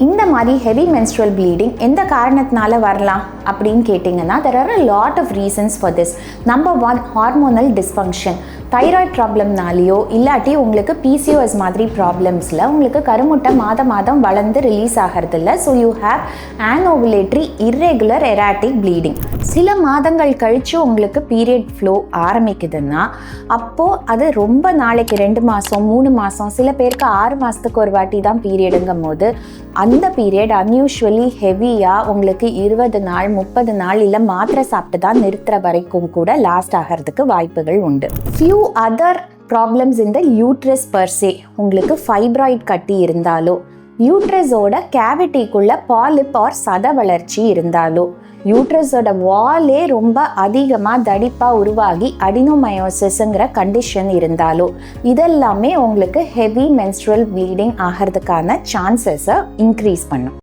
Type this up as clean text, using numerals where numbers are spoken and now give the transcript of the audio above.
இந்த மாதிரி heavy menstrual bleeding எந்த காரணத்தினால வரலாம் அப்படின்னு கேட்டிங்கன்னா there are a lot of reasons for this. Number one, hormonal dysfunction. Thyroid ப்ராப்ளம்னாலேயோ இல்லாட்டி உங்களுக்கு PCOS மாதிரி ப்ராப்ளம்ஸில் உங்களுக்கு கருமுட்டை மாதம் வளர்ந்து ரிலீஸ் ஆகிறதில்ல. So you have anovulatory irregular erratic bleeding. சில மாதங்கள் கழித்து உங்களுக்கு பீரியட் ஃப்ளோ ஆரம்பிக்குதுன்னா அப்போது அது ரொம்ப நாளைக்கு 2 மாதம் 3 மாதம் சில பேருக்கு 6 மாதத்துக்கு ஒரு வாட்டி தான் பீரியடுங்கும் போது அந்த பீரியட் அன்யூஷுவலி ஹெவியாக உங்களுக்கு 20 நாள் 30 நாள் இல்லை மாத்திரை சாப்பிட்டு தான் நிறுத்துற வரைக்கும் கூட லாஸ்ட் ஆகிறதுக்கு வாய்ப்புகள் உண்டு. ஃபியூ அதர் ப்ராப்ளம்ஸ் இந்த யூட்ரஸ் பர்சே, உங்களுக்கு ஃபைப்ராய்ட் கட்டி இருந்தாலோ யூட்ரஸோட கேவிட்டிக்குள்ள பாலிப் ஆர் சத வளர்ச்சி இருந்தாலோ யூட்ரஸோட வாலே ரொம்ப அதிகமாக தடிப்பாக உருவாகி அடினோமயோசிஸ்ங்கிற கண்டிஷன் இருந்தாலோ இதெல்லாமே உங்களுக்கு ஹெவி menstrual bleeding ஆகிறதுக்கான சான்சஸை இன்க்ரீஸ் பண்ணும்.